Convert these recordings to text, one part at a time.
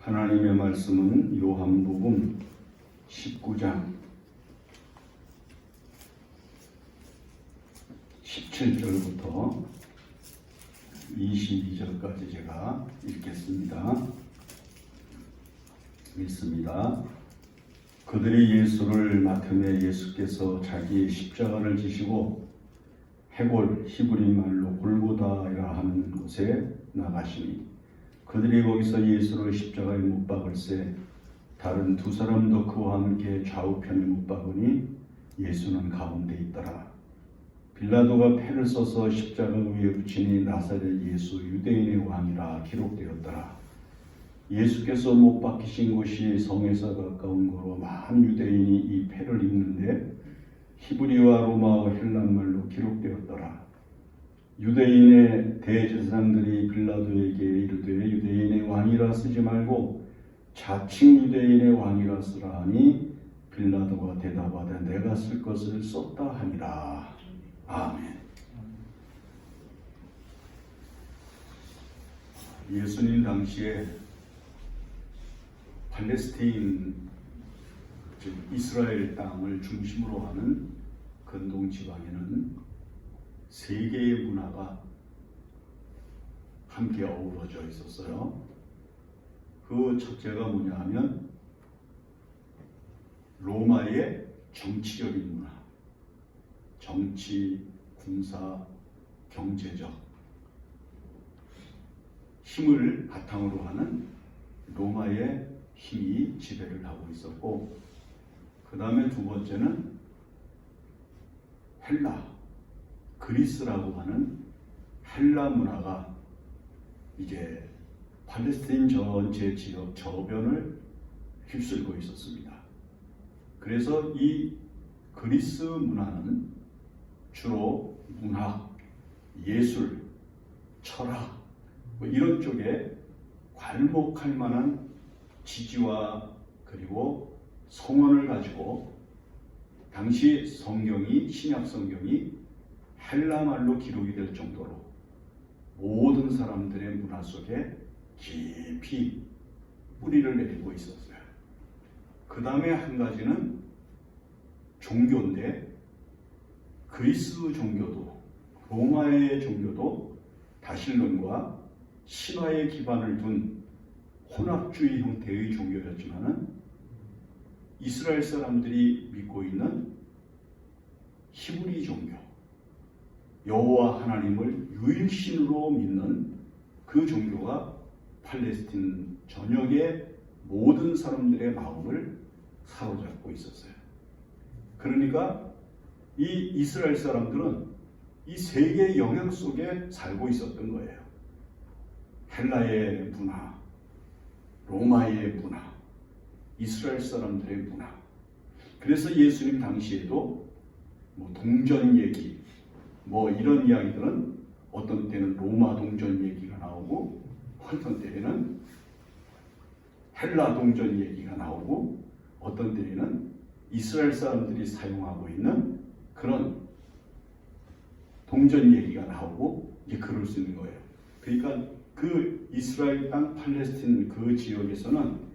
하나님의 말씀은 요한복음 19장 17절부터 22절까지 제가 읽겠습니다. 읽습니다. 그들이 예수를 맡음에 예수께서 자기의 십자가를 지시고 해골 히브리 말로 골고다이라 하는 곳에 나가시니 그들이 거기서 예수를 십자가에 못 박을새 다른 두 사람도 그와 함께 좌우편에 못 박으니 예수는 가운데 있더라. 빌라도가 패를 써서 십자가 위에 붙이니 나사렛 예수 유대인의 왕이라 기록되었더라. 예수께서 못 박히신 곳이 성에서 가까운 거로 많은 유대인이 이 패를 입는데 히브리와 로마어 헬란말로 기록되었더라. 유대인의 대제사장들이 빌라도에게 이르되 유대인의 왕이라 쓰지 말고 자칭 유대인의 왕이라 쓰라 하니 빌라도가 대답하되 내가 쓸 것을 썼다 하니라. 아멘. 예수님 당시에 팔레스타인 즉 이스라엘 땅을 중심으로 하는 근동 지방에는 세 개의 문화가 함께 어우러져 있었어요. 그 첫째가 뭐냐 하면 로마의 정치적인 문화, 정치, 군사, 경제적 힘을 바탕으로 하는 로마의 힘이 지배를 하고 있었고, 그 다음에 두 번째는 헬라, 그리스라고 하는 헬라 문화가 이제 팔레스타인 전체 지역 저변을 휩쓸고 있었습니다. 그래서 이 그리스 문화는 주로 문학, 예술, 철학 이런 쪽에 괄목할 만한 지지와 그리고 성언을 가지고 당시 성경이 신약 성경이 헬라 말로 기록이 될 정도로 모든 사람들의 문화 속에 깊이 뿌리를 내리고 있었어요. 그 다음에 한 가지는 종교인데 그리스 종교도 로마의 종교도 다신론과 신화에 기반을 둔 혼합주의 형태의 종교였지만은 이스라엘 사람들이 믿고 있는 히브리 종교, 여호와 하나님을 유일신으로 믿는 그 종교가 팔레스틴 전역의 모든 사람들의 마음을 사로잡고 있었어요. 그러니까 이 이스라엘 사람들은 이 세 개의 영향 속에 살고 있었던 거예요. 헬라의 문화, 로마의 문화, 이스라엘 사람들의 문화. 그래서 예수님 당시에도 뭐 동전 얘기, 뭐 이런 이야기들은 어떤 때는 로마 동전 얘기가 나오고 어떤 때에는 헬라 동전 얘기가 나오고 어떤 때에는 이스라엘 사람들이 사용하고 있는 그런 동전 얘기가 나오고 이제 그럴 수 있는 거예요. 그러니까 그 이스라엘 땅 팔레스틴 그 지역에서는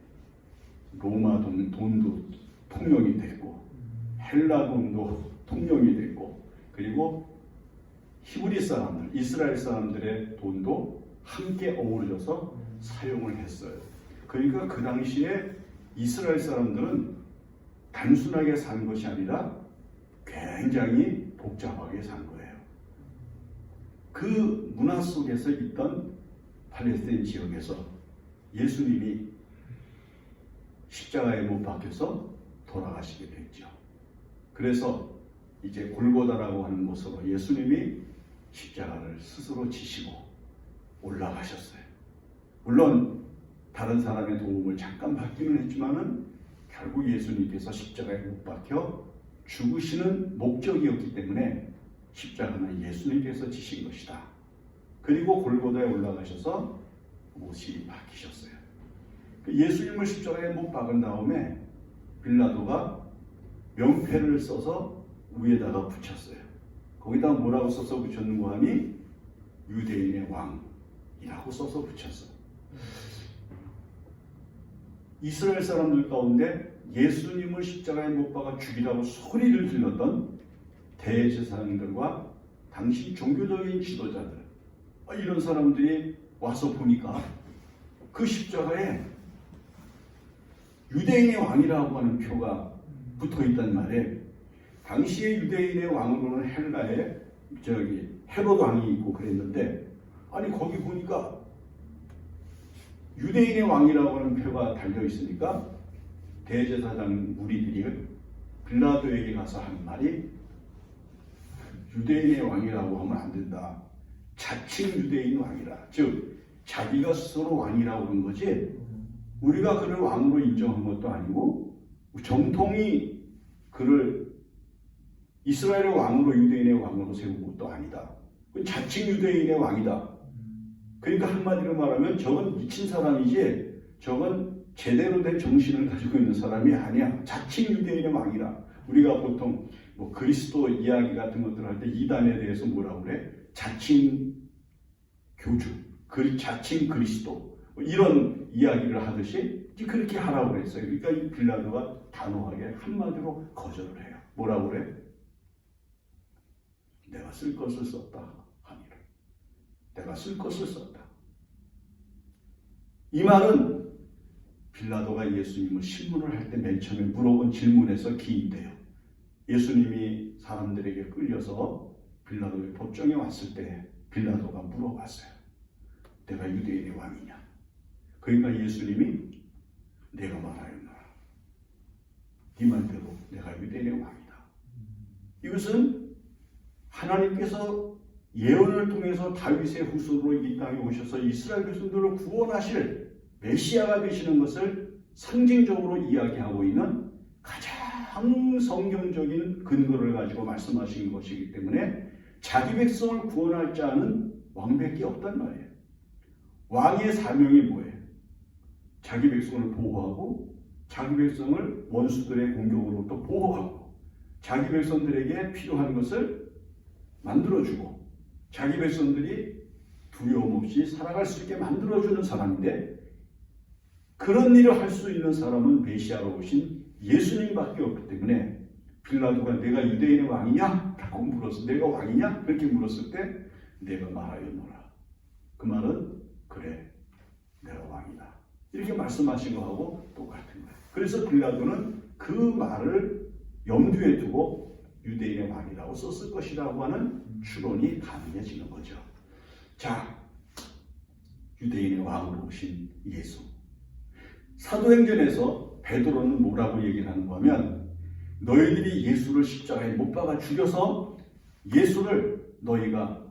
로마 돈도 통용이 됐고 헬라 돈도 통용이 됐고 그리고 히브리 사람들, 이스라엘 사람들의 돈도 함께 어우러져서 사용을 했어요. 그러니까 그 당시에 이스라엘 사람들은 단순하게 산 것이 아니라 굉장히 복잡하게 산 거예요. 그 문화 속에서 있던 팔레스타인 지역에서 예수님이 십자가에 못 박혀서 돌아가시게 됐죠. 그래서 이제 골고다라고 하는 곳으로 예수님이 십자가를 스스로 지시고 올라가셨어요. 물론 다른 사람의 도움을 잠깐 받기는 했지만은 결국 예수님께서 십자가에 못 박혀 죽으시는 목적이었기 때문에 십자가는 예수님께서 지신 것이다. 그리고 골고다에 올라가셔서 못이 박히셨어요. 예수님을 십자가에 못 박은 다음에 빌라도가 명패를 써서 위에다가 붙였어요. 거기다 뭐라고 써서 붙였는가 하니 유대인의 왕이라고 써서 붙였어. 이스라엘 사람들 가운데 예수님을 십자가에 못 박아 죽이라고 소리를 질렀던 대제사장들과 당시 종교적인 지도자들, 이런 사람들이 와서 보니까 그 십자가에 유대인의 왕이라고 하는 표가 붙어 있단 말이에요. 당시의 유대인의 왕으로는 헬라에 헤롯 왕이 있고 그랬는데, 아니 거기 보니까 유대인의 왕이라고 하는 표가 달려 있으니까 대제사장 무리들이 빌라도에게 가서 한 말이, 유대인의 왕이라고 하면 안 된다. 자칭 유대인 왕이라. 즉 자기가 스스로 왕이라고 하는 거지, 우리가 그를 왕으로 인정한 것도 아니고 정통이 그를 이스라엘의 왕으로, 유대인의 왕으로 세운 것도 아니다. 자칭 유대인의 왕이다. 그러니까 한마디로 말하면 저건 미친 사람이지, 저건 제대로 된 정신을 가지고 있는 사람이 아니야. 자칭 유대인의 왕이라. 우리가 보통 뭐 그리스도 이야기 같은 것들 할 때 이단에 대해서 뭐라고 그래? 자칭 교주, 자칭 그리스도, 뭐 이런 이야기를 하듯이 그렇게 하라고 그랬어요. 그러니까 이 빌라도가 단호하게 한마디로 거절을 해요. 뭐라고 그래? 내가 쓸 것을 썼다 하니라. 내가 쓸 것을 썼다. 이 말은 빌라도가 예수님을 신문을 할 때 맨 처음에 물어본 질문에서 기인돼요. 예수님이 사람들에게 끌려서 빌라도의 법정에 왔을 때 빌라도가 물어봤어요. 내가 유대인의 왕이냐? 그러니까 예수님이 내가 말하였노라. 네 말대로 내가 유대인의 왕이다. 이것은 하나님께서 예언을 통해서 다윗의 후손으로 이 땅에 오셔서 이스라엘 백성들을 구원하실 메시아가 되시는 것을 상징적으로 이야기하고 있는 가장 성경적인 근거를 가지고 말씀하신 것이기 때문에 자기 백성을 구원할 자는 왕밖에 없단 말이에요. 왕의 사명이 뭐예요? 자기 백성을 보호하고, 자기 백성을 원수들의 공격으로부터 보호하고, 자기 백성들에게 필요한 것을 만들어주고, 자기 백성들이 두려움 없이 살아갈 수 있게 만들어주는 사람인데, 그런 일을 할 수 있는 사람은 메시아로 오신 예수님밖에 없기 때문에 빌라도가 내가 유대인의 왕이냐? 라고 물었어. 내가 왕이냐? 그렇게 물었을 때 내가 말하였노라. 그 말은 그래, 내가 왕이다. 이렇게 말씀하신 거하고 똑같은 거예요. 그래서 빌라도는 그 말을 염두에 두고 유대인의 왕이라고 썼을 것이라고 하는 추론이 가능해지는 거죠. 자, 유대인의 왕으로 오신 예수. 사도행전에서 베드로는 뭐라고 얘기를 하는가 하면, 너희들이 예수를 십자가에 못 박아 죽여서 예수를 너희가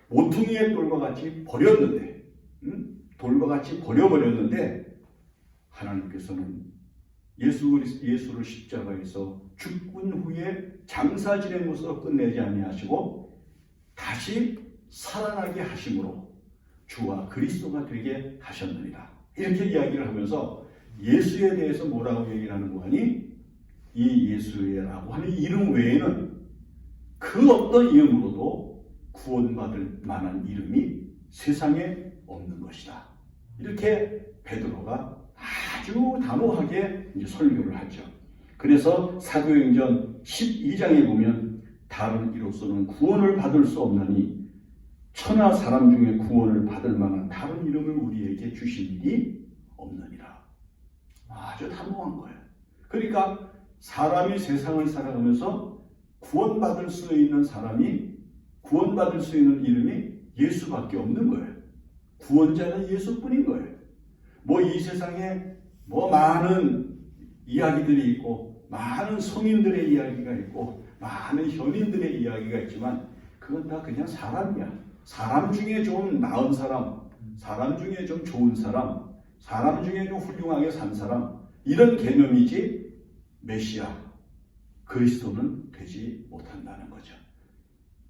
모퉁이의 돌과 같이 버렸는데, 돌과 같이 버려버렸는데, 하나님께서는 예수를 십자가에서 죽은 후에 장사 지낸 것으로 끝내지 아니하시고 다시 살아나게 하심으로 주와 그리스도가 되게 하셨느니라. 이렇게 이야기를 하면서 예수에 대해서 뭐라고 얘기를 하는 거 아니? 이 예수라고 하는 이름 외에는 그 어떤 이름으로도 구원받을 만한 이름이 세상에 없는 것이다. 이렇게 베드로가 아주 단호하게 이제 설교를 하죠. 그래서 사도행전 12장에 보면, 다른 이로서는 구원을 받을 수 없나니 천하 사람 중에 구원을 받을 만한 다른 이름을 우리에게 주신 일이 없느니라. 아주 단호한 거예요. 그러니까 사람이 세상을 살아가면서 구원받을 수 있는 사람이, 구원받을 수 있는 이름이 예수밖에 없는 거예요. 구원자는 예수뿐인 거예요. 뭐 이 세상에 뭐 많은 이야기들이 있고, 많은 성인들의 이야기가 있고, 많은 현인들의 이야기가 있지만 그건 다 그냥 사람이야. 사람 중에 좀 나은 사람, 사람 중에 좀 좋은 사람, 사람 중에 좀 훌륭하게 산 사람, 이런 개념이지 메시아, 그리스도는 되지 못한다는 거죠.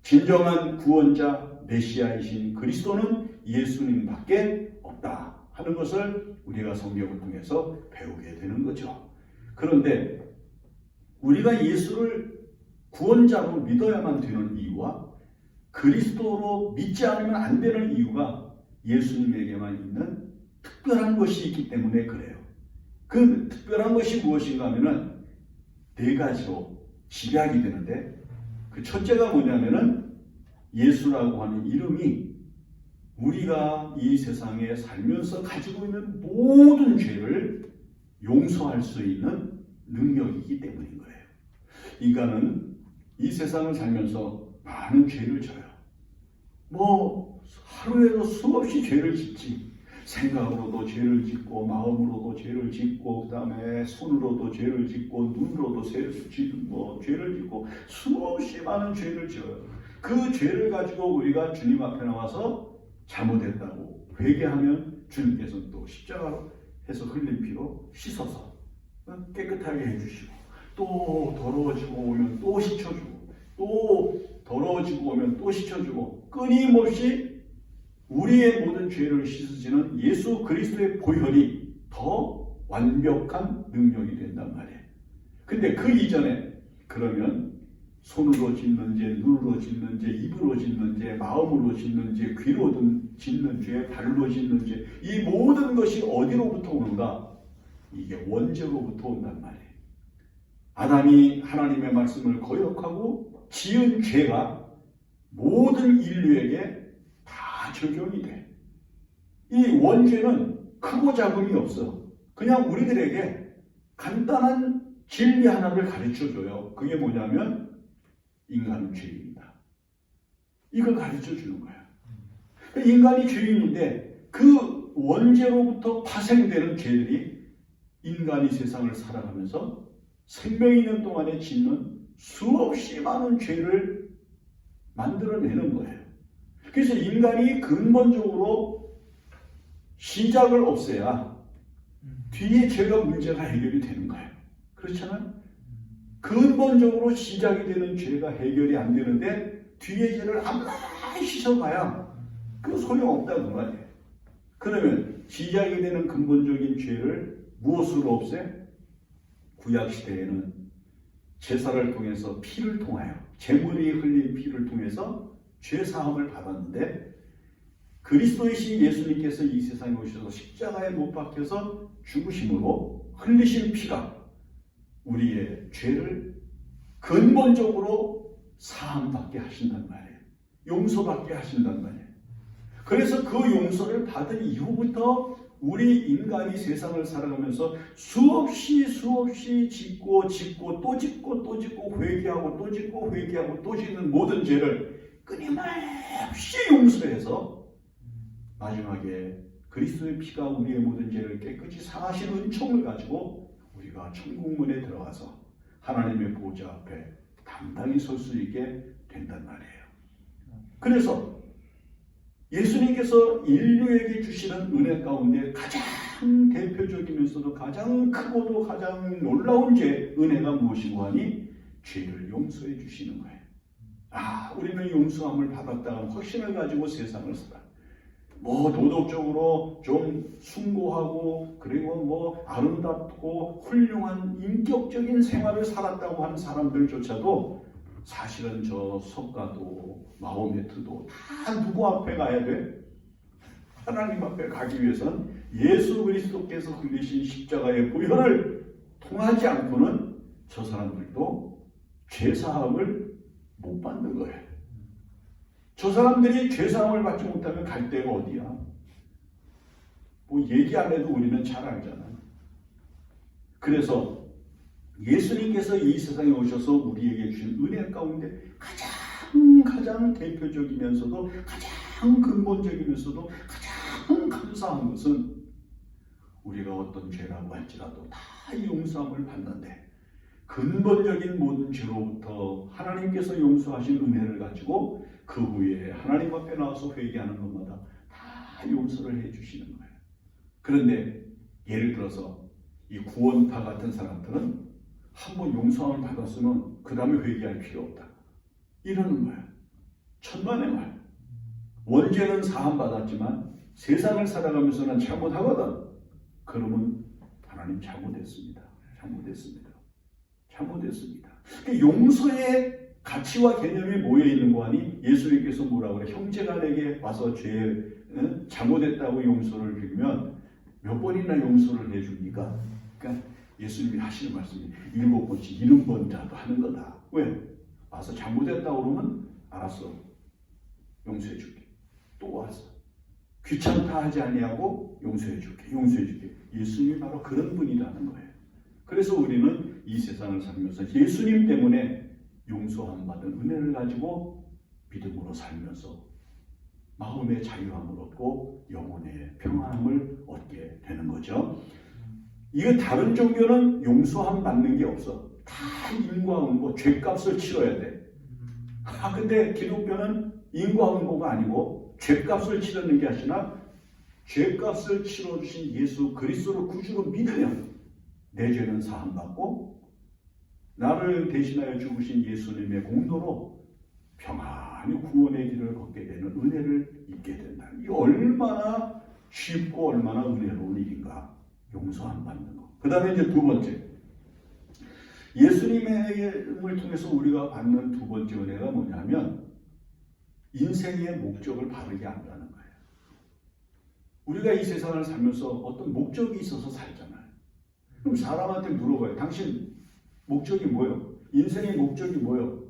진정한 구원자 메시아이신 그리스도는 예수님밖에 없다 하는 것을 우리가 성경을 통해서 배우게 되는 거죠. 그런데 우리가 예수를 구원자로 믿어야만 되는 이유와 그리스도로 믿지 않으면 안 되는 이유가 예수님에게만 있는 특별한 것이 있기 때문에 그래요. 그 특별한 것이 무엇인가 하면은 네 가지로 집약이 되는데, 그 첫째가 뭐냐면은 예수라고 하는 이름이 우리가 이 세상에 살면서 가지고 있는 모든 죄를 용서할 수 있는 능력이기 때문인 거예요. 인간은 이 세상을 살면서 많은 죄를 져요. 하루에도 수없이 죄를 짓지. 생각으로도 죄를 짓고, 마음으로도 죄를 짓고, 그 다음에 손으로도 죄를 짓고, 눈으로도 죄를 짓고, 수없이 많은 죄를 지어요. 그 죄를 가지고 우리가 주님 앞에 나와서 잘못했다고 회개하면 주님께서는 또 십자가로 해서 흘린 피로 씻어서 깨끗하게 해주시고, 또 더러워지고 오면 또 씻어주고, 또 더러워지고 오면 또 씻어주고, 끊임없이 우리의 모든 죄를 씻으시는 예수 그리스도의 보혈이 더 완벽한 능력이 된단 말이에요. 근데 그 이전에 그러면 손으로 짓는 죄, 눈으로 짓는 죄, 입으로 짓는 죄, 마음으로 짓는 죄, 귀로 짓는 죄, 발로 짓는 죄, 이 모든 것이 어디로부터 오는가? 이게 원죄로부터 온단 말이에요. 아담이 하나님의 말씀을 거역하고 지은 죄가 모든 인류에게 다 적용이 돼. 이 원죄는 크고 작음이 없어. 그냥 우리들에게 간단한 진리 하나를 가르쳐줘요. 그게 뭐냐면 인간은 죄인이다. 이걸 가르쳐주는 거야. 인간이 죄인인데 그 원죄로부터 파생되는 죄들이 인간이 세상을 살아가면서 생명 있는 동안에 짓는 수없이 많은 죄를 만들어내는 거예요. 그래서 인간이 근본적으로 시작을 없애야 뒤에 죄가 문제가 해결이 되는 거예요. 그렇잖아요? 근본적으로 시작이 되는 죄가 해결이 안 되는데 뒤에 죄를 아무리 씻어봐야 그 소용없다는 말이에요. 그러면 시작이 되는 근본적인 죄를 무엇으로 없애? 구약시대에는 제사를 통해서 피를 통하여, 제물이 흘린 피를 통해서 죄사함을 받았는데, 그리스도이신 예수님께서 이 세상에 오셔서 십자가에 못 박혀서 죽으심으로 흘리신 피가 우리의 죄를 근본적으로 사함받게 하신단 말이에요. 용서받게 하신단 말이에요. 그래서 그 용서를 받은 이후부터 우리 인간이 세상을 살아가면서 수없이 짓고 또 짓고 회개하고 또 짓고 회개하고 또 짓는 모든 죄를 끊임없이 용서해서 마지막에 그리스도의 피가 우리의 모든 죄를 깨끗이 사하신 은총을 가지고 우리가 천국문에 들어가서 하나님의 보좌 앞에 당당히 설 수 있게 된단 말이에요. 그래서 예수님께서 인류에게 주시는 은혜 가운데 가장 대표적이면서도 가장 크고도 가장 놀라운 은혜가 무엇인고 하니 죄를 용서해 주시는 거예요. 우리는 용서함을 받았다는 확신을 가지고 세상을 살아. 도덕적으로 좀 숭고하고 그리고 아름답고 훌륭한 인격적인 생활을 살았다고 하는 사람들조차도 사실은 저 석가도 마호메트도 다 누구 앞에 가야 돼? 하나님 앞에 가기 위해서는 예수 그리스도께서 흘리신 십자가의 보혈을 통하지 않고는 저 사람들도 죄사함을 못 받는 거예요. 저 사람들이 죄사함을 받지 못하면 갈 데가 어디야? 얘기 안 해도 우리는 잘 알잖아요. 그래서 예수님께서 이 세상에 오셔서 우리에게 주신 은혜 가운데 가장 대표적이면서도 가장 근본적이면서도 가장 감사한 것은 우리가 어떤 죄라고 할지라도 다 용서함을 받는데 근본적인 모든 죄로부터 하나님께서 용서하신 은혜를 가지고 그 후에 하나님 앞에 나와서 회개하는 것마다 다 용서를 해주시는 거예요. 그런데 예를 들어서 이 구원파 같은 사람들은 한번 용서함을 받았으면 그 다음에 회개할 필요 없다. 이러는 거야. 천만의 말. 원죄는 사함받았지만 세상을 살아가면서는 잘못하거든. 그러면 하나님 잘못했습니다. 용서의 가치와 개념이 모여 있는 거 아니? 예수님께서 뭐라고 그래? 형제가 내게 와서 잘못했다고 용서를 빌면 몇 번이나 용서를 해줍니까? 그러니까 예수님이 하시는 말씀이 7번씩 70번이라도 하는 거다. 왜? 와서 잘못했다고 그러면 알았어. 용서해 줄게. 또 와서 귀찮다 하지 아니하고 용서해 줄게. 용서해 줄게. 예수님이 바로 그런 분이라는 거예요. 그래서 우리는 이 세상을 살면서 예수님 때문에 용서함 받은 은혜를 가지고 믿음으로 살면서 마음의 자유함을 얻고 영혼의 평안함을 얻게 되는 거죠. 이거 다른 종교는 용서함 받는 게 없어. 다 인과응보, 죄값을 치러야 돼. 근데 기독교는 인과응보가 아니고 죄값을 치르는 게 아니라 죄값을 치러주신 예수 그리스도를 구주로 믿으면 내 죄는 사함받고 나를 대신하여 죽으신 예수님의 공로로 평안히 구원의 길을 걷게 되는 은혜를 입게 된다. 이게 얼마나 쉽고 얼마나 은혜로운 일인가. 용서함 받는 거. 그 다음에 이제 두 번째. 예수님을 통해서 우리가 받는 두 번째 은혜가 뭐냐면 인생의 목적을 바르게 안다는 거예요. 우리가 이 세상을 살면서 어떤 목적이 있어서 살잖아요. 그럼 사람한테 물어봐요. 당신 목적이 뭐예요? 인생의 목적이 뭐예요?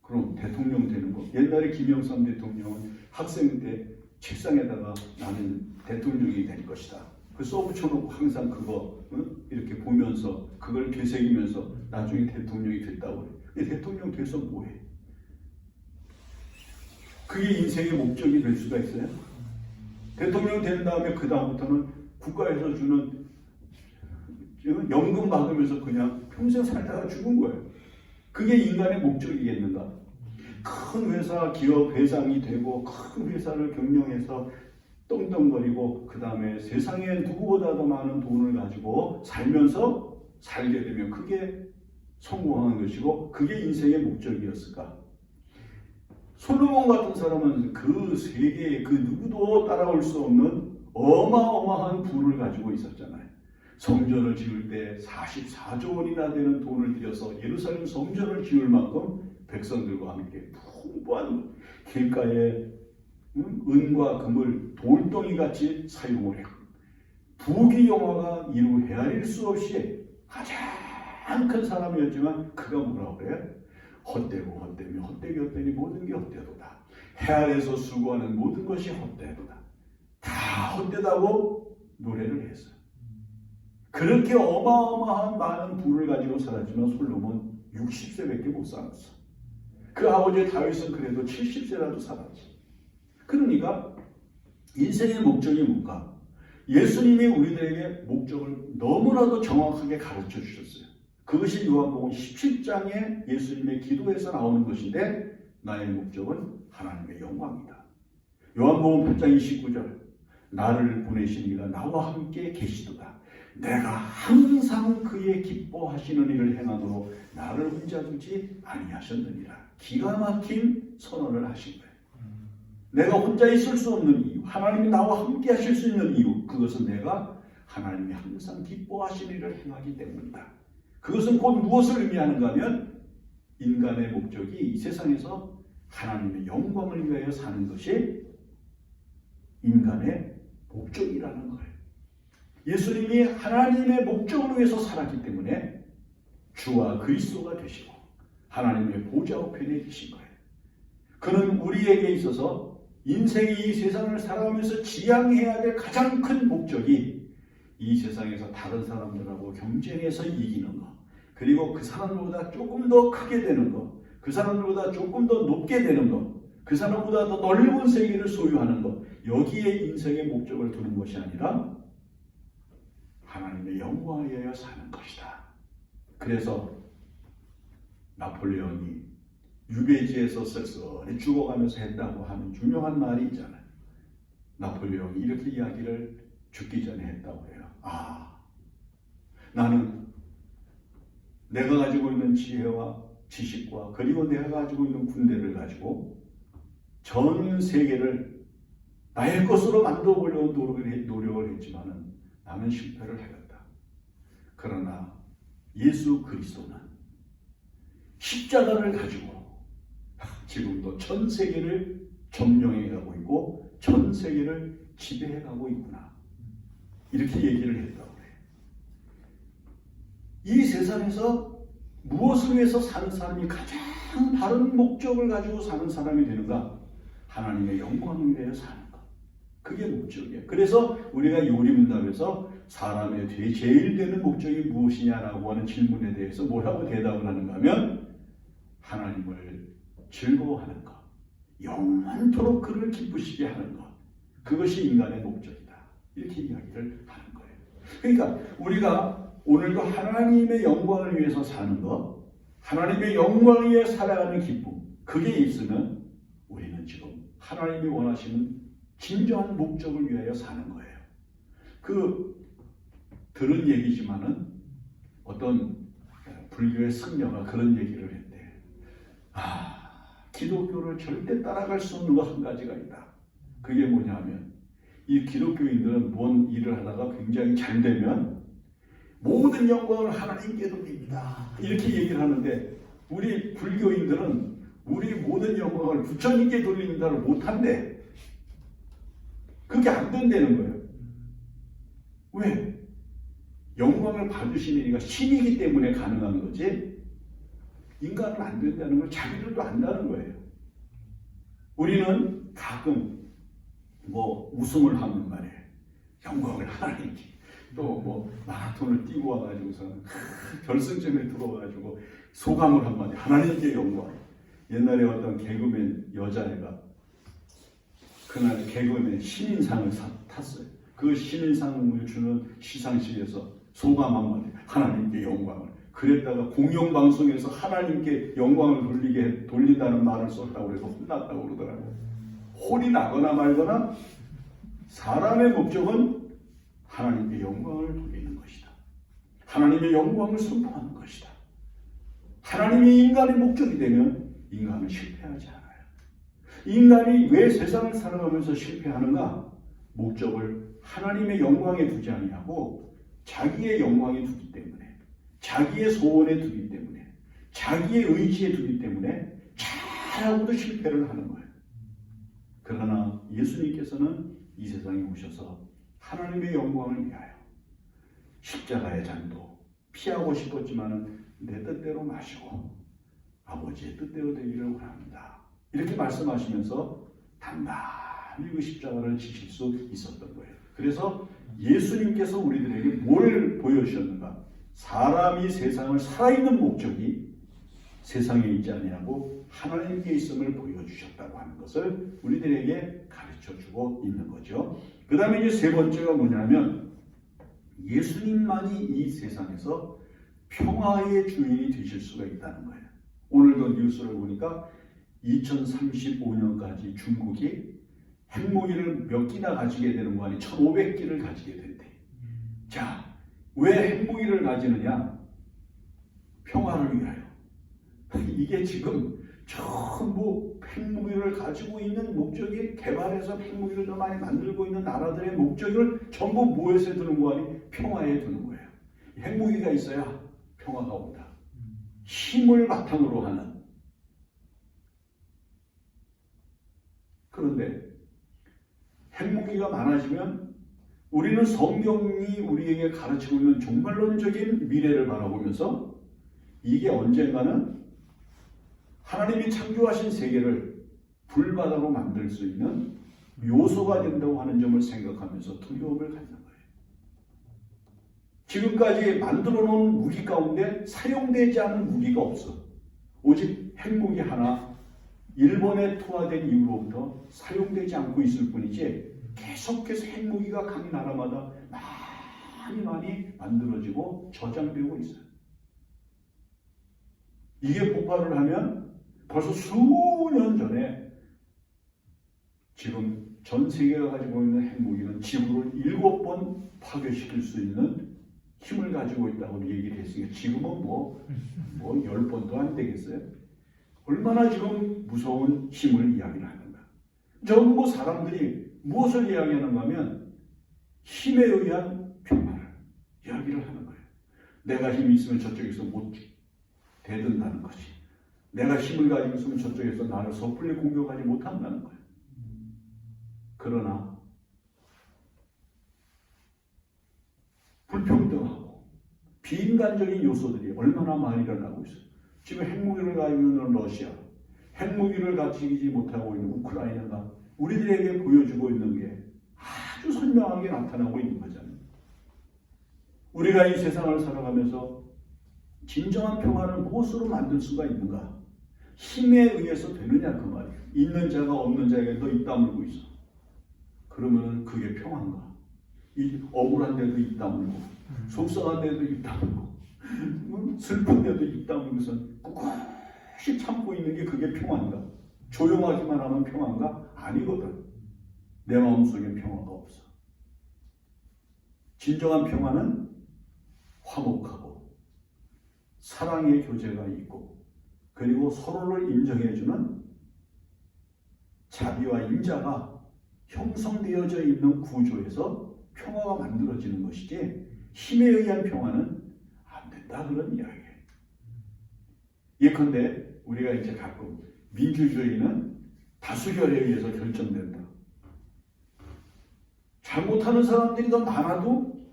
그럼 대통령 되는 거. 옛날에 김영삼 대통령은 학생 때 책상에다가 나는 대통령이 될 것이다. 그 써붙여놓고 항상 그거 이렇게 보면서 그걸 되새기면서 나중에 대통령이 됐다고 그래. 대통령 돼서 뭐해? 그게 인생의 목적이 될 수가 있어요? 대통령 된 다음에 그 다음부터는 국가에서 주는 연금 받으면서 그냥 평생 살다가 죽은 거예요. 그게 인간의 목적이겠는가? 큰 회사, 기업 회장이 되고 큰 회사를 경영해서 떵떵거리고 그 다음에 세상에 누구보다도 많은 돈을 가지고 살면서 살게 되면 그게 성공하는 것이고 그게 인생의 목적이었을까? 솔로몬 같은 사람은 그 세계에 그 누구도 따라올 수 없는 어마어마한 부를 가지고 있었잖아요. 성전을 지을 때 44조 원이나 되는 돈을 들여서 예루살렘 성전을 지을 만큼 백성들과 함께 풍부한 길가에 은과 금을 돌덩이같이 사용을 했고 부귀영화가 이루 헤아릴 수 없이 가장 큰 사람이었지만 그가 뭐라고 그래요? 헛되고 헛되며 헛되기 헛되니 모든 게 헛되도다. 해 아래서 수고하는 모든 것이 헛되도다. 다 헛되다고 노래를 했어요. 그렇게 어마어마한 많은 부를 가지고 살았지만 솔로몬 60세밖에 못 살았어. 그 아버지 다윗은 그래도 70세라도 살았지. 그러니까 인생의 목적이 뭔가? 예수님이 우리들에게 목적을 너무나도 정확하게 가르쳐 주셨어요. 그것이 요한복음 17장에 예수님의 기도에서 나오는 것인데 나의 목적은 하나님의 영광이다. 요한복음 8장 29절 나를 보내신 이가 나와 함께 계시도다. 내가 항상 그의 기뻐하시는 일을 행하도록 나를 혼자 두지 아니하셨느니라. 기가 막힌 선언을 하신 거예요. 내가 혼자 있을 수 없는 이유, 하나님이 나와 함께 하실 수 있는 이유, 그것은 내가 하나님이 항상 기뻐하시는 일을 행하기 때문이다. 그것은 곧 무엇을 의미하는가 하면 인간의 목적이 이 세상에서 하나님의 영광을 위하여 사는 것이 인간의 목적이라는 거예요. 예수님이 하나님의 목적을 위해서 살았기 때문에 주와 그리스도가 되시고 하나님의 보좌 우편에 계신 거예요. 그는 우리에게 있어서 인생이 이 세상을 살아가면서 지향해야 될 가장 큰 목적이 이 세상에서 다른 사람들하고 경쟁해서 이기는 것, 그리고 그 사람들보다 조금 더 크게 되는 것, 그 사람들보다 조금 더 높게 되는 것, 그 사람보다 더 넓은 세계를 소유하는 것, 여기에 인생의 목적을 두는 것이 아니라 하나님의 영광을 위하여 사는 것이다. 그래서 나폴레옹이 유배지에서 쓸쓸히 죽어가면서 했다고 하는 유명한 말이 있잖아요. 나폴레옹이 이렇게 이야기를 죽기 전에 했다고 해요. 나는 내가 가지고 있는 지혜와 지식과 그리고 내가 가지고 있는 군대를 가지고 전 세계를 나의 것으로 만들어 보려는 노력을 했지만은 나는 실패를 하였다. 그러나 예수 그리스도는 십자가를 가지고 지금도 전 세계를 점령해 가고 있고 전 세계를 지배해 가고 있구나. 이렇게 얘기를 했다고 해요. 이 세상에서 무엇을 위해서 사는 사람이 가장 바른 목적을 가지고 사는 사람이 되는가? 하나님의 영광을 위해 사는 것. 그게 목적이에요. 그래서 우리가 요리문답에서 사람의 제일 되는 목적이 무엇이냐라고 하는 질문에 대해서 뭐라고 대답을 하는가 하면 하나님을 즐거워하는 것, 영원토록 그를 기쁘시게 하는 것, 그것이 인간의 목적이다. 이렇게 이야기를 하는 거예요. 그러니까 우리가 오늘도 하나님의 영광을 위해서 사는 것, 하나님의 영광을 위해 살아가는 기쁨, 그게 있으면 우리는 지금 하나님이 원하시는 진정한 목적을 위하여 사는 거예요. 들은 얘기지만은 어떤 불교의 승려가 그런 얘기를 했대. 기독교를 절대 따라갈 수 없는 거 한 가지가 있다. 그게 뭐냐면 이 기독교인들은 뭔 일을 하다가 굉장히 잘 되면 모든 영광을 하나님께 돌립니다. 이렇게 얘기를 하는데 우리 불교인들은 우리 모든 영광을 부처님께 돌린다를 못한대. 그게 안 된다는 거예요. 왜? 영광을 받으시는 이가 신이기 때문에 가능한 거지 인간은 안 된다는 걸 자기들도 안다는 거예요. 우리는 가끔 우승을 하면 말이에요. 영광을 하나님께. 또 마라톤을 뛰고 와가지고서는 결승점에 들어와가지고 소감을 한마디 하나님께 영광. 옛날에 어떤 개그맨 여자애가 그날 개그맨 신인상을 탔어요. 그 신인상을 주는 시상식에서 소감 한마디 하나님께 영광을. 그랬다가 공영방송에서 하나님께 영광을 돌린다는 말을 썼다고 해서 혼났다고 그러더라고요. 혼이 나거나 말거나 사람의 목적은 하나님께 영광을 돌리는 것이다. 하나님의 영광을 선포하는 것이다. 하나님이 인간의 목적이 되면 인간은 실패하지 않아요. 인간이 왜 세상을 살아가면서 실패하는가? 목적을 하나님의 영광에 두지 아니하고 자기의 영광에 두기 때문에, 자기의 소원에 두기 때문에, 자기의 의지에 두기 때문에 잘하고도 실패를 하는 거예요. 그러나 예수님께서는 이 세상에 오셔서 하나님의 영광을 위하여 십자가의 잔도 피하고 싶었지만은 내 뜻대로 마시고 아버지의 뜻대로 되기를 원합니다. 이렇게 말씀하시면서 단단히 그 십자가를 지실 수 있었던 거예요. 그래서 예수님께서 우리들에게 뭘 보여주셨는가? 사람이 세상을 살아있는 목적이 세상에 있지 아니하고 하나님께 있음을 보여주셨다고 하는 것을 우리들에게 가르쳐주고 있는 거죠. 그 다음에 이제 세 번째가 뭐냐면 예수님만이 이 세상에서 평화의 주인이 되실 수가 있다는 거예요. 오늘도 뉴스를 보니까 2035년까지 중국이 핵무기를 몇 기나 가지게 되는 거 아니 1500기를 가지게 된대. 자, 왜 핵무기를 가지느냐? 평화를 위하여. 이게 지금 전부 핵무기를 가지고 있는 목적이 개발해서 핵무기를 더 많이 만들고 있는 나라들의 목적을 전부 무엇에 두는 거 아니? 평화에 두는 거예요. 핵무기가 있어야 평화가 온다. 힘을 바탕으로 하는. 그런데 핵무기가 많아지면 우리는 성경이 우리에게 가르치고 있는 종말론적인 미래를 바라보면서 이게 언젠가는 하나님이 창조하신 세계를 불바다로 만들 수 있는 요소가 된다고 하는 점을 생각하면서 두려움을 갖는 거예요. 지금까지 만들어 놓은 무기 가운데 사용되지 않은 무기가 없어. 오직 핵무기 하나 일본에 투하된 이후로부터 사용되지 않고 있을 뿐이지 계속해서 핵무기가 각 나라마다 많이 만들어지고 저장되고 있어요. 이게 폭발을 하면 벌써 수년 전에 지금 전 세계가 가지고 있는 핵무기는 지구를 7번 파괴시킬 수 있는 힘을 가지고 있다고 얘기를 했으니까 지금은 뭐 10번도 안 되겠어요? 얼마나 지금 무서운 힘을 이야기를 하는가. 전부 사람들이 무엇을 이야기하는가 하면 힘에 의한 평화를 이야기를 하는 거예요. 내가 힘이 있으면 저쪽에서 못 대든다는 것이. 내가 힘을 가지고 있으면 저쪽에서 나를 섣불리 공격하지 못한다는 거예요. 그러나 불평등하고 비인간적인 요소들이 얼마나 많이 일어나고 있어요. 지금 핵무기를 가지고 있는 러시아, 핵무기를 가지지 못하고 있는 우크라이나가 우리들에게 보여주고 있는 게 아주 선명하게 나타나고 있는 거잖아요. 우리가 이 세상을 살아가면서 진정한 평화를 무엇으로 만들 수가 있는가? 힘에 의해서 되느냐 그 말이에요. 있는 자가 없는 자에게 너 입 다물고 있어. 그러면 그게 평화인가? 이 억울한 데도 입 다물고 속상한 데도 입 다물고 슬픈 데도 입 다물고서 꿋꿋이 참고 있는 게 그게 평화인가? 조용하기만 하면 평화인가? 아니거든. 내 마음속에 평화가 없어. 진정한 평화는 화목하고 사랑의 교제가 있고 그리고 서로를 인정해주는 자비와 인자가 형성되어져 있는 구조에서 평화가 만들어지는 것이지 힘에 의한 평화는 안 된다 그런 이야기예요. 예컨대 우리가 이제 가끔 민주주의는 다수결에 의해서 결정된다. 잘못하는 사람들이 더 많아도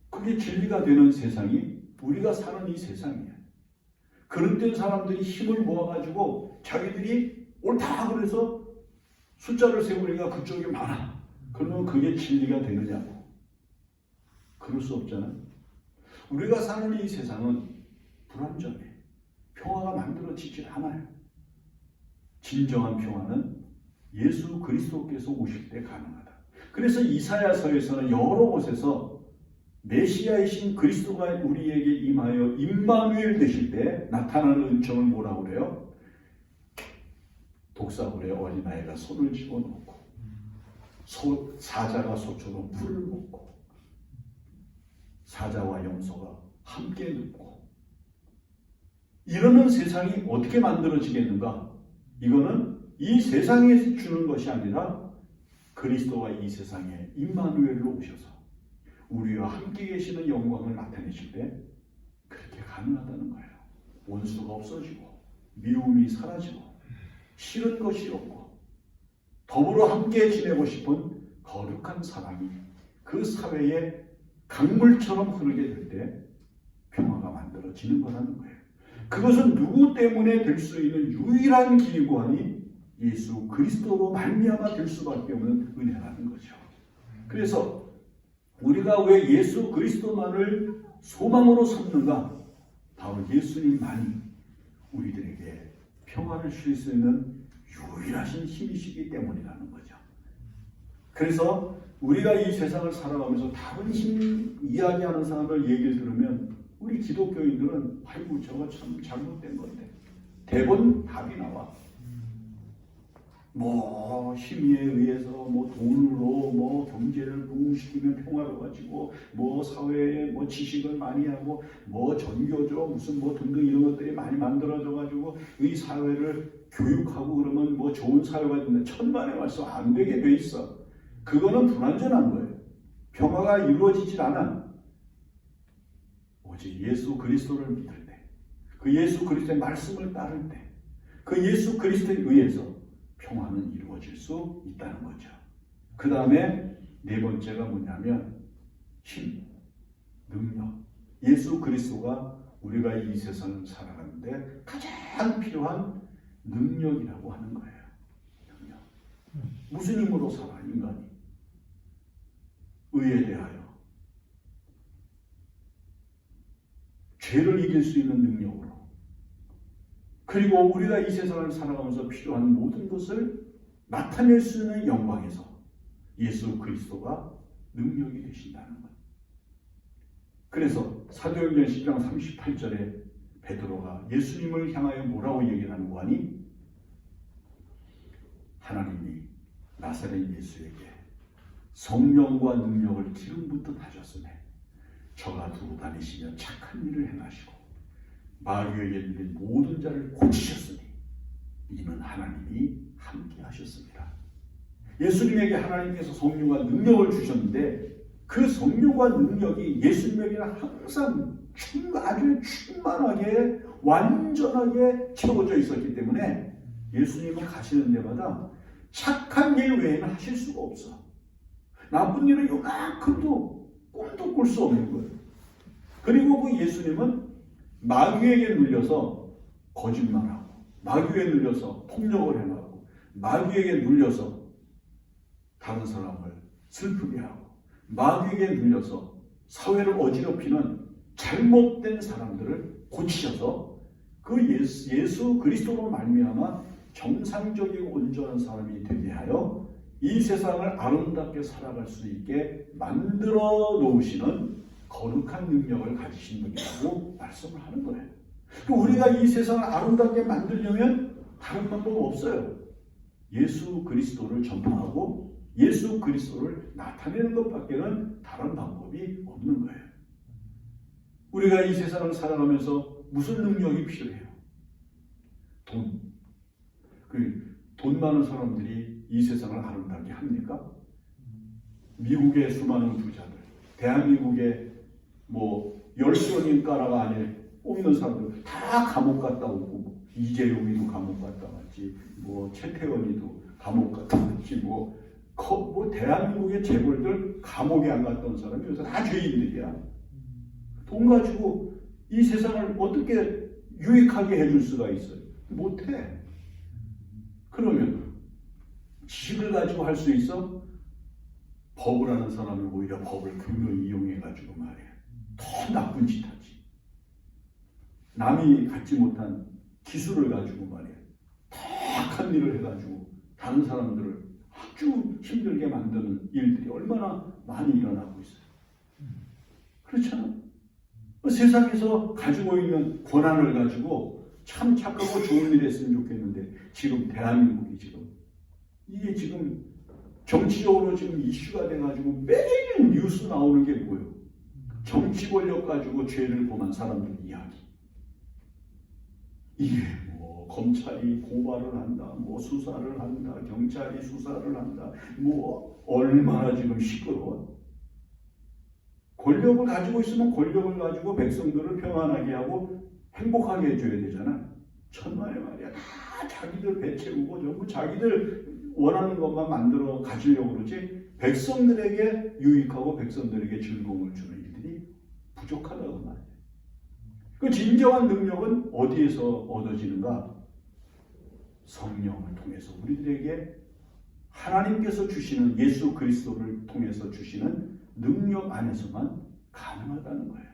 그게 진리가 되는 세상이 우리가 사는 이 세상이야. 그릇된 사람들이 힘을 모아가지고 자기들이 옳다 그래서 숫자를 세우니까 그쪽이 많아. 그러면 그게 진리가 되느냐고. 그럴 수 없잖아. 우리가 사는 이 세상은 불완전해. 평화가 만들어지질 않아요. 진정한 평화는 예수 그리스도께서 오실 때 가능하다. 그래서 이사야서에서는 여러 곳에서 메시아이신 그리스도가 우리에게 임하여 임마누엘 되실 때 나타나는 은총을 뭐라고 그래요? 독사굴에 어린아이가 손을 집어넣고 사자가 소처럼 풀을 먹고 사자와 염소가 함께 눕고 이러는 세상이 어떻게 만들어지겠는가? 이거는 이 세상에 주는 것이 아니라 그리스도가 이 세상에 임마누엘로 오셔서 우리와 함께 계시는 영광을 나타내실 때 그렇게 가능하다는 거예요. 원수가 없어지고 미움이 사라지고 싫은 것이 없고 더불어 함께 지내고 싶은 거룩한 사랑이 그 사회에 강물처럼 흐르게 될 때 평화가 만들어지는 거라는 거예요. 그것은 누구 때문에 될 수 있는 유일한 기관이 예수 그리스도로 말미암아 될 수밖에 없는 은혜라는 거죠. 그래서 우리가 왜 예수 그리스도만을 소망으로 삼는가? 바로 예수님만이 우리들에게 평화를 줄 수 있는 유일하신 힘이시기 때문이라는 거죠. 그래서 우리가 이 세상을 살아가면서 다른 힘 이야기하는 사람들 얘기를 들으면 우리 기독교인들은 아이고 저거 참 잘못된 건데 대부분 답이 나와. 뭐 힘에 의해서 뭐 돈으로 뭐 경제를 부흥시키면 평화로워지고 뭐 사회에 뭐 지식을 많이 하고 뭐 전교조 무슨 뭐 등등 이런 것들이 많이 만들어져 가지고 이 사회를 교육하고 그러면 뭐 좋은 사회가 된다. 천만의 말씀 안 되게 돼 있어. 그거는 불완전한 거예요. 평화가 이루어지질 않아. 오직 예수 그리스도를 믿을 때, 그 예수 그리스도의 말씀을 따를 때, 그 예수 그리스도에 의해서 평화는 이루어질 수 있다는 거죠. 그 다음에 네 번째가 뭐냐면 힘, 능력. 예수 그리스도가 우리가 이 세상을 살아가는데 가장 필요한 능력이라고 하는 거예요. 능력. 무슨 힘으로 살아 인간이? 의에 대하여 죄를 이길 수 있는 능력으로 그리고 우리가 이 세상을 살아가면서 필요한 모든 것을 나타낼 수 있는 영광에서 예수 그리스도가 능력이 되신다는 것. 그래서 사도행전 10장 38절에 베드로가 예수님을 향하여 뭐라고 얘기를 하는 거 아니? 하나님이 나사렛 예수에게 성령과 능력을 기름부터 다셨으며 저가 두고 다니시며 착한 일을 행하시고 마귀에게 있는 모든 자를 고치셨으니 이는 하나님이 함께 하셨습니다. 예수님에게 하나님께서 성령과 능력을 주셨는데 그 성령과 능력이 예수님에게는 항상 아주 충만하게 완전하게 채워져 있었기 때문에 예수님은 가시는 데마다 착한 일 외에는 하실 수가 없어. 나쁜 일은 요만큼도 꿈도 꿀 수 없는 거예요. 그리고 그 예수님은 마귀에게 눌려서 거짓말하고, 마귀에 눌려서 폭력을 행하고, 마귀에게 눌려서 다른 사람을 슬프게 하고, 마귀에게 눌려서 사회를 어지럽히는 잘못된 사람들을 고치셔서 그 예수 그리스도로 말미암아 정상적이고 온전한 사람이 되게 하여 이 세상을 아름답게 살아갈 수 있게 만들어 놓으시는 거룩한 능력을 가지신 분이라고 말씀을 하는 거예요. 우리가 이 세상을 아름답게 만들려면 다른 방법 없어요. 예수 그리스도를 전파하고 예수 그리스도를 나타내는 것밖에는 다른 방법이 없는 거예요. 우리가 이 세상을 살아가면서 무슨 능력이 필요해요? 돈 많은 사람들이 이 세상을 아름답게 합니까? 미국의 수많은 부자들, 대한민국의 10son인 가라가 안에 뽑는 사람들 다 감옥 갔다 오고, 이재용이도 감옥 갔다 왔지, 최태원이도 감옥 갔다 왔지, 대한민국의 재벌들 감옥에 안 갔다 온 사람이 요새 다 죄인들이야. 돈 가지고 이 세상을 어떻게 유익하게 해줄 수가 있어요? 못해. 그러면 지식을 가지고 할 수 있어? 법을 하는 사람이 오히려 법을 교묘히 이용해가지고 말이야. 더 나쁜 짓 하지. 남이 갖지 못한 기술을 가지고 말이야. 더 악한 일을 해가지고 다른 사람들을 아주 힘들게 만드는 일들이 얼마나 많이 일어나고 있어요. 그렇잖아. 세상에서 가지고 있는 권한을 가지고 참 착하고 좋은 일 했으면 좋겠는데 지금 대한민국이 이게 지금 정치적으로 지금 이슈가 돼가지고 매일 뉴스 나오는 게 뭐예요? 정치 권력 가지고 죄를 범한 사람들 이야기. 이게 검찰이 고발을 한다, 수사를 한다, 경찰이 수사를 한다, 얼마나 지금 시끄러워. 권력을 가지고 있으면 권력을 가지고 백성들을 평안하게 하고 행복하게 해줘야 되잖아. 천만의 말이야. 다 자기들 배 채우고 전부 자기들 원하는 것만 만들어 가지려고 그러지 백성들에게 유익하고 백성들에게 즐거움을 주는 일들이 부족하다고 말이야. 그 진정한 능력은 어디에서 얻어지는가? 성령을 통해서 우리들에게 하나님께서 주시는 예수 그리스도를 통해서 주시는 능력 안에서만 가능하다는 거예요.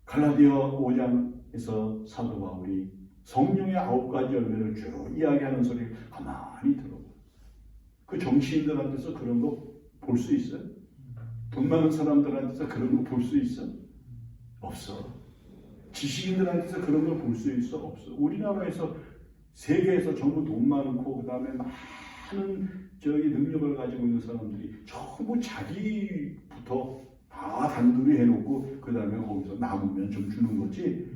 갈라디아 5장에서 사도 바울이 성령의 9가지 열매를 쭉 이야기하는 소리를 가만히 들어보고, 그 정치인들한테서 그런 거 볼 수 있어요? 돈 많은 사람들한테서 그런 거 볼 수 있어? 없어. 지식인들한테서 그런 걸 볼 수 있어? 없어. 우리나라에서 세계에서 전부 돈 많고 그 다음에 많은 능력을 가지고 있는 사람들이 전부 자기부터 다 단둘이 해놓고 그 다음에 거기서 남으면 좀 주는 거지,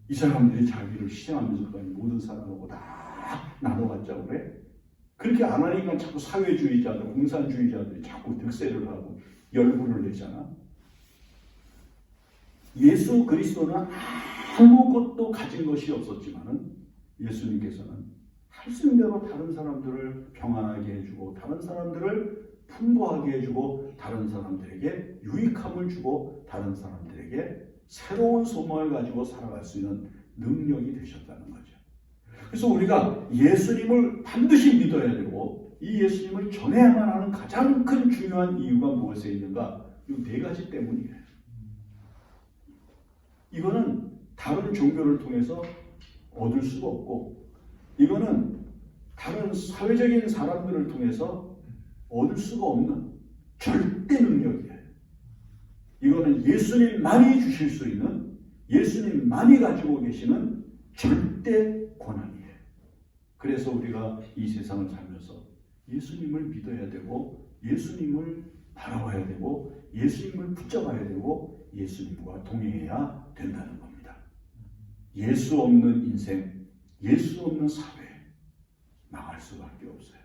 이 사람들이 자기를 시장하면서까지 모든 사람하고 다 나눠가자고 그래? 그렇게 안 하니까 자꾸 사회주의자들, 공산주의자들이 자꾸 득세를 하고 열불을 내잖아. 예수 그리스도는 아무것도 가진 것이 없었지만은 예수님께서는 할 수 있는 대로 다른 사람들을 평안하게 해주고, 다른 사람들을 풍부하게 해주고, 다른 사람들에게 유익함을 주고, 다른 사람들에게 새로운 소망을 가지고 살아갈 수 있는 능력이 되셨다는 거죠. 그래서 우리가 예수님을 반드시 믿어야 되고, 이 예수님을 전해야만 하는 가장 큰 중요한 이유가 무엇에 있는가? 이 4가지 때문이에요. 이거는 다른 종교를 통해서 얻을 수가 없고, 이거는 다른 사회적인 사람들을 통해서 얻을 수가 없는 절대 능력이에요. 이거는 예수님만이 주실 수 있는, 예수님만이 가지고 계시는 절대 권한이에요. 그래서 우리가 이 세상을 살면서 예수님을 믿어야 되고, 예수님을 바라봐야 되고, 예수님을 붙잡아야 되고, 예수님과 동행해야 된다는 겁니다. 예수 없는 인생, 예수 없는 사회, 망할 수밖에 없어요.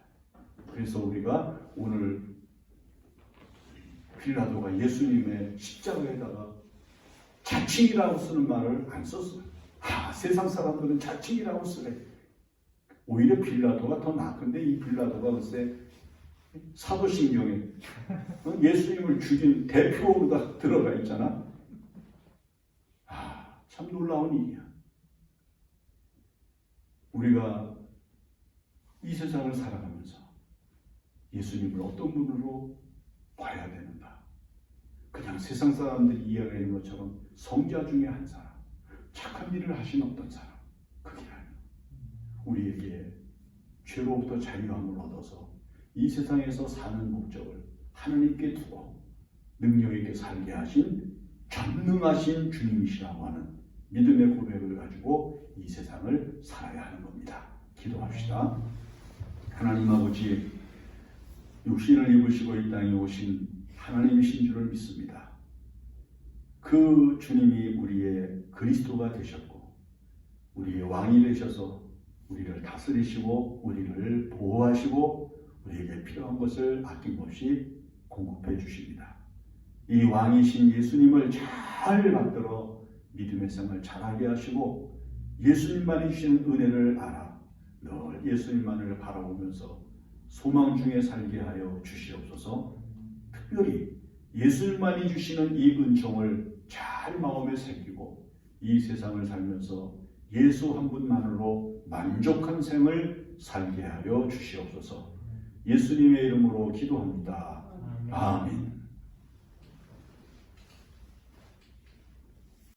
그래서 우리가 오늘 빌라도가 예수님의 십자가에다가 자칭이라고 쓰는 말을 안 썼어요. 세상 사람들은 자칭이라고 쓰래. 오히려 빌라도가 더 나쁜데, 이 빌라도가 글쎄 사도신경에 예수님을 죽인 대표로다 들어가 있잖아. 참 놀라운 일이야. 우리가 이 세상을 살아가면서 예수님을 어떤 분으로 봐야 되는가? 그냥 세상 사람들이 이야기하는 것처럼 성자 중에 한 사람, 착한 일을 하신 어떤 사람, 그게 아니에요. 우리에게 죄로부터 자유함을 얻어서 이 세상에서 사는 목적을 하나님께 두고 능력 있게 살게 하신 전능하신 주님이시라고 하는 믿음의 고백을 가지고 이 세상을 살아야 하는 겁니다. 기도합시다. 하나님 아버지, 육신을 입으시고 이 땅에 오신 하나님이신 줄을 믿습니다. 그 주님이 우리의 그리스도가 되셨고 우리의 왕이 되셔서 우리를 다스리시고 우리를 보호하시고 우리에게 필요한 것을 아낌없이 공급해 주십니다. 이 왕이신 예수님을 잘 받들어 믿음의 생활 잘하게 하시고 예수님만이 주시는 은혜를 알아 늘 예수님만을 바라보면서 소망 중에 살게 하여 주시옵소서. 특별히 예수님만이 주시는 이 은총을 잘 마음에 새기고 이 세상을 살면서 예수 한 분만으로 만족한 생을 살게 하여 주시옵소서. 예수님의 이름으로 기도합니다. 아멘.